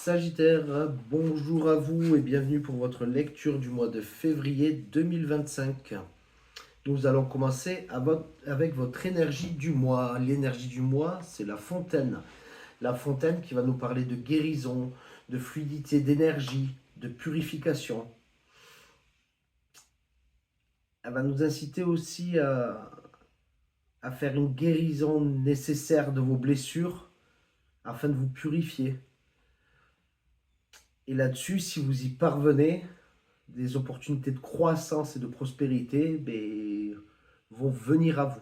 Sagittaire, bonjour à vous et bienvenue pour votre lecture du mois de février 2025. Nous allons commencer avec votre énergie du mois. L'énergie du mois, c'est la fontaine. La fontaine qui va nous parler de guérison, de fluidité d'énergie, de purification. Elle va nous inciter aussi à faire une guérison nécessaire de vos blessures afin de vous purifier. Et là-dessus, si vous y parvenez, des opportunités de croissance et de prospérité vont venir à vous.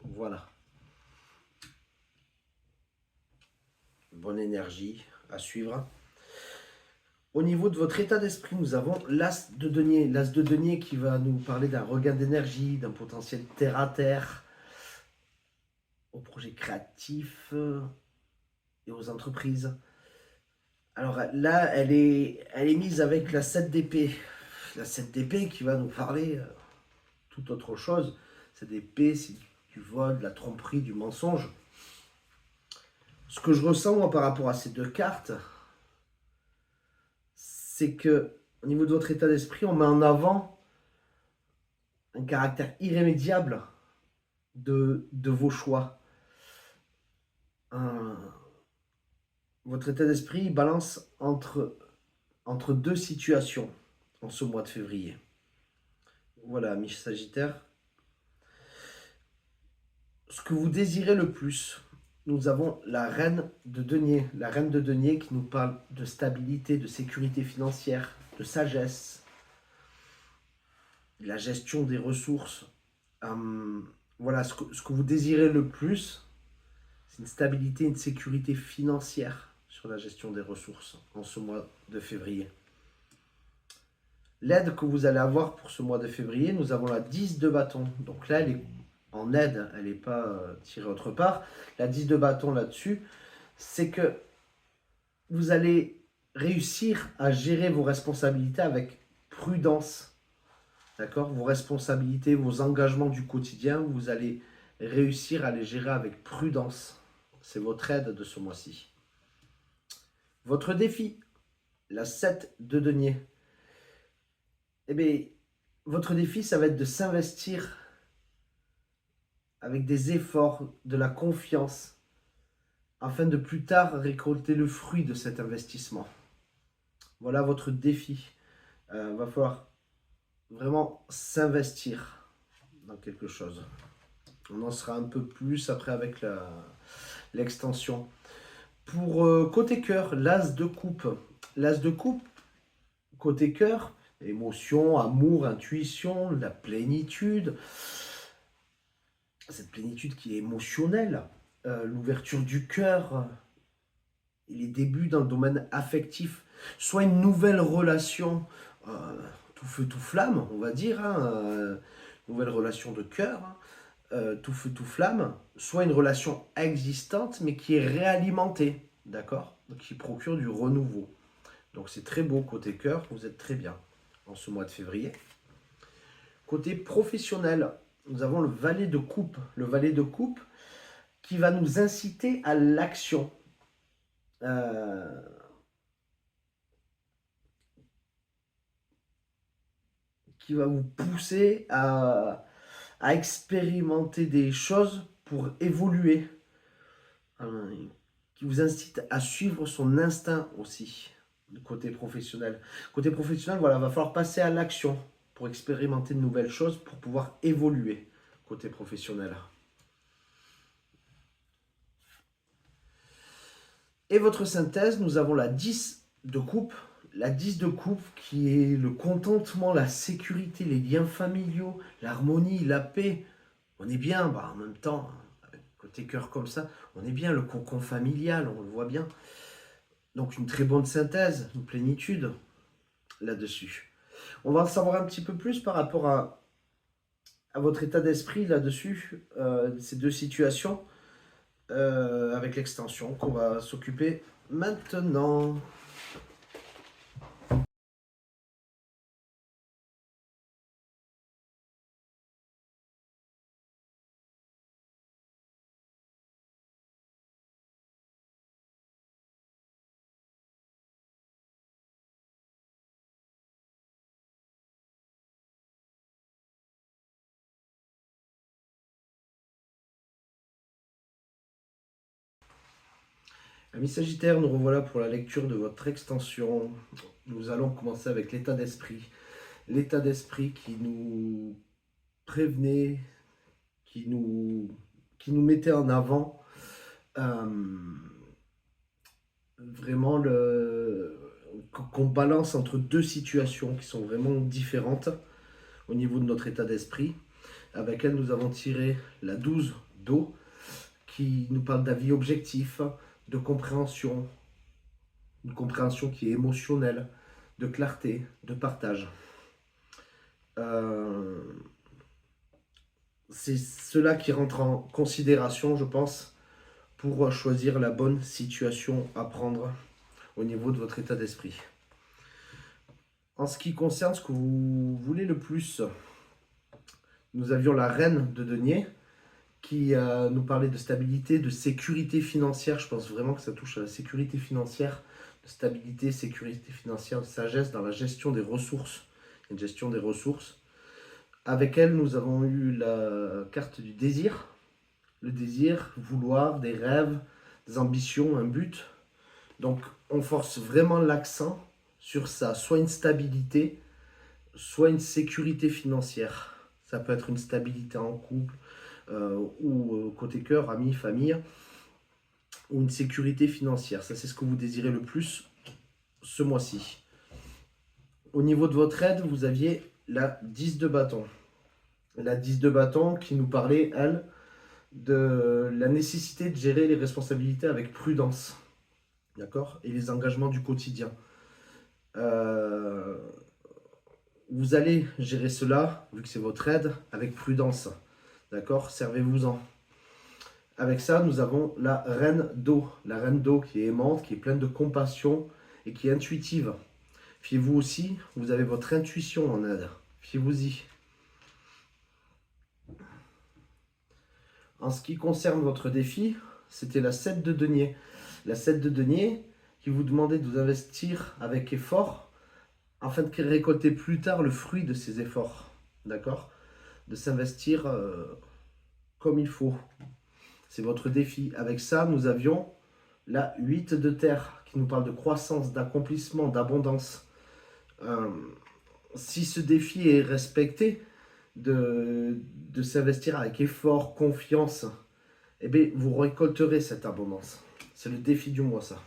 Voilà. Bonne énergie à suivre. Au niveau de votre état d'esprit, nous avons l'As de denier. L'As de denier qui va nous parler d'un regain d'énergie, d'un potentiel terre à terre, aux projets créatifs et aux entreprises. Alors là, elle est mise avec la 7 d'épée. La 7 d'épée qui va nous parler tout autre chose. 7 d'épée, c'est du vol, de la tromperie, du mensonge. Ce que je ressens moi par rapport à ces deux cartes, c'est que au niveau de votre état d'esprit, on met en avant un caractère irrémédiable de vos choix. Un- votre état d'esprit balance entre deux situations en ce mois de février. Voilà, Mich Sagittaire. Ce que vous désirez le plus, nous avons la reine de denier. La reine de denier qui nous parle de stabilité, de sécurité financière, de sagesse, de la gestion des ressources. Voilà, ce que vous désirez le plus, c'est une stabilité, une sécurité financière sur la gestion des ressources en ce mois de février. L'aide que vous allez avoir pour ce mois de février, nous avons la 10 de bâton. Donc là, elle est en aide, elle n'est pas tirée autre part. La 10 de bâton là-dessus, c'est que vous allez réussir à gérer vos responsabilités avec prudence. D'accord? Vos responsabilités, vos engagements du quotidien, vous allez réussir à les gérer avec prudence. C'est votre aide de ce mois-ci. Votre défi, la 7 de denier. Eh bien, votre défi, ça va être de s'investir avec des efforts, de la confiance, afin de plus tard récolter le fruit de cet investissement. Voilà votre défi. Va falloir vraiment s'investir dans quelque chose. On en sera un peu plus après avec l'extension. Pour côté cœur, l'as de coupe. L'as de coupe, côté cœur, émotion, amour, intuition, la plénitude. Cette plénitude qui est émotionnelle, l'ouverture du cœur, et les débuts dans le domaine affectif, soit une nouvelle relation, tout feu, tout flamme, on va dire, nouvelle relation de cœur, tout feu, tout flamme, soit une relation existante mais qui est réalimentée, d'accord? Donc qui procure du renouveau. Donc c'est très beau côté cœur, vous êtes très bien en ce mois de février. Côté professionnel, nous avons le valet de coupe. Le valet de coupe qui va nous inciter à l'action. Euh, qui va vous pousser à expérimenter des choses pour évoluer. Qui vous incite à suivre son instinct aussi, du côté professionnel. Côté professionnel, voilà, va falloir passer à l'action pour expérimenter de nouvelles choses, pour pouvoir évoluer côté professionnel. Et votre synthèse, nous avons la 10 de coupe. La 10 de coupe qui est le contentement, la sécurité, les liens familiaux, l'harmonie, la paix. On est bien, en même temps, côté cœur comme ça, on est bien, le cocon familial, on le voit bien. Donc une très bonne synthèse, une plénitude là-dessus. On va en savoir un petit peu plus par rapport à votre état d'esprit là-dessus, ces deux situations, avec l'extension qu'on va s'occuper maintenant. Amis Sagittaire, nous revoilà pour la lecture de votre extension. Nous allons commencer avec l'état d'esprit. L'état d'esprit qui nous prévenait, qui nous, qui nous mettait en avant vraiment qu'on balance entre deux situations qui sont vraiment différentes au niveau de notre état d'esprit, avec elle nous avons tiré la 12 d'eau qui nous parle d'avis objectif, de compréhension, une compréhension qui est émotionnelle, de clarté, de partage. C'est cela qui rentre en considération, je pense, pour choisir la bonne situation à prendre au niveau de votre état d'esprit. En ce qui concerne ce que vous voulez le plus, nous avions la reine de denier qui nous parlait de stabilité, de sécurité financière. Je pense vraiment que ça touche à la sécurité financière, de stabilité, sécurité financière, de sagesse dans la gestion des ressources, une gestion des ressources. Avec elle, nous avons eu la carte du désir, le désir, vouloir, des rêves, des ambitions, un but. Donc, on force vraiment l'accent sur ça, soit une stabilité, soit une sécurité financière. Ça peut être une stabilité en couple, ou côté cœur, amis, famille, ou une sécurité financière. Ça, c'est ce que vous désirez le plus ce mois-ci. Au niveau de votre aide, vous aviez la 10 de bâton. La 10 de bâton qui nous parlait, elle, de la nécessité de gérer les responsabilités avec prudence. D'accord? Et les engagements du quotidien. Vous allez gérer cela, vu que c'est votre aide, avec prudence. D'accord? Servez-vous-en. Avec ça, nous avons la reine d'eau. La reine d'eau qui est aimante, qui est pleine de compassion et qui est intuitive. Fiez-vous aussi, vous avez votre intuition en aide. Fiez-vous-y. En ce qui concerne votre défi, c'était la 7 de denier. La 7 de denier qui vous demandait de vous investir avec effort afin de récolter plus tard le fruit de ces efforts. D'accord? De s'investir comme il faut. C'est votre défi. Avec ça, nous avions la 8 de terre qui nous parle de croissance, d'accomplissement, d'abondance. Si ce défi est respecté, de s'investir avec effort, confiance, eh bien, vous récolterez cette abondance. C'est le défi du mois, ça.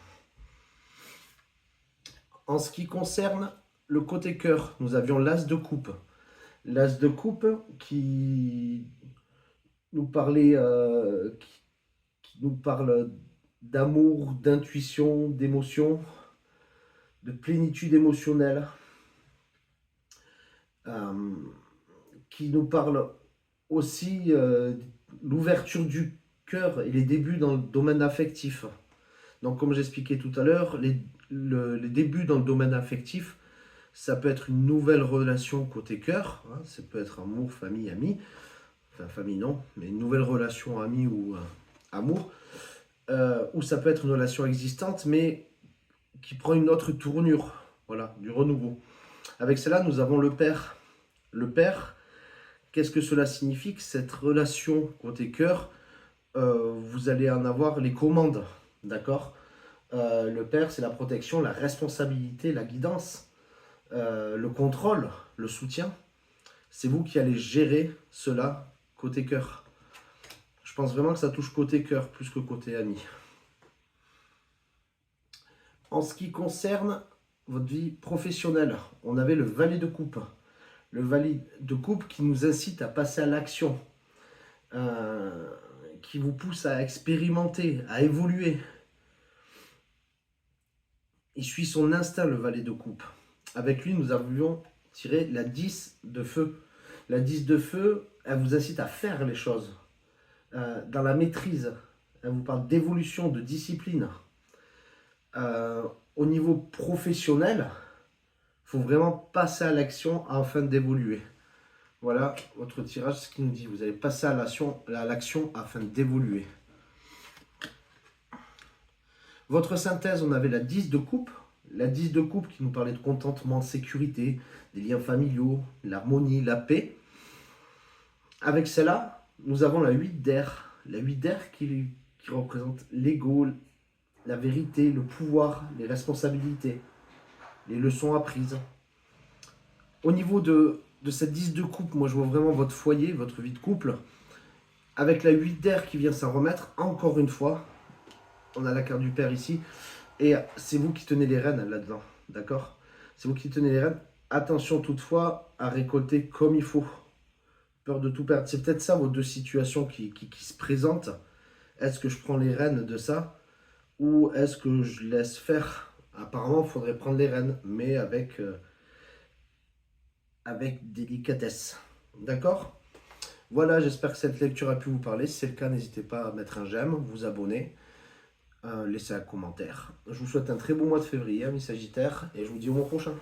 En ce qui concerne le côté cœur, nous avions l'as de coupe. L'as de coupe qui nous parlait, qui nous parle d'amour, d'intuition, d'émotion, de plénitude émotionnelle, qui nous parle aussi l'ouverture du cœur et les débuts dans le domaine affectif. Donc comme j'expliquais tout à l'heure, les débuts dans le domaine affectif, ça peut être une nouvelle relation côté cœur, hein, ça peut être amour, famille, ami, enfin famille non, mais une nouvelle relation ami ou amour, ou ça peut être une relation existante mais qui prend une autre tournure, voilà, du renouveau. Avec cela, nous avons le père. Le père, qu'est-ce que cela signifie? Que cette relation côté cœur, vous allez en avoir les commandes, d'accord? Le père, c'est la protection, la responsabilité, la guidance, le contrôle, le soutien. C'est vous qui allez gérer cela côté cœur. Je pense vraiment que ça touche côté cœur plus que côté ami. En ce qui concerne votre vie professionnelle, on avait le valet de coupe. Le valet de coupe qui nous incite à passer à l'action, qui vous pousse à expérimenter, à évoluer. Il suit son instinct, le valet de coupe. Avec lui, nous avions tiré la 10 de feu. La 10 de feu, elle vous incite à faire les choses, dans la maîtrise. Elle vous parle d'évolution, de discipline. Au niveau professionnel, il faut vraiment passer à l'action afin d'évoluer. Voilà votre tirage, ce qu'il nous dit. Vous allez passer à l'action afin d'évoluer. Votre synthèse, on avait la 10 de coupe. La 10 de coupe qui nous parlait de contentement, sécurité, des liens familiaux, l'harmonie, la paix. Avec celle-là, nous avons la 8 d'air. La 8 d'air qui représente l'ego, la vérité, le pouvoir, les responsabilités, les leçons apprises. Au niveau de cette 10 de coupe, moi je vois vraiment votre foyer, votre vie de couple, avec la 8 d'air qui vient s'en remettre, encore une fois, on a la carte du père ici, et c'est vous qui tenez les rênes là-dedans, d'accord? C'est vous qui tenez les rênes. Attention toutefois à récolter comme il faut. Peur de tout perdre. C'est peut-être ça vos deux situations qui se présentent. Est-ce que je prends les rênes de ça ou est-ce que je laisse faire? Apparemment, il faudrait prendre les rênes, mais avec délicatesse. D'accord? Voilà, j'espère que cette lecture a pu vous parler. Si c'est le cas, n'hésitez pas à mettre un j'aime, vous abonner, laisser un commentaire. Je vous souhaite un très bon mois de février, amis Sagittaires, et je vous dis au mois prochain.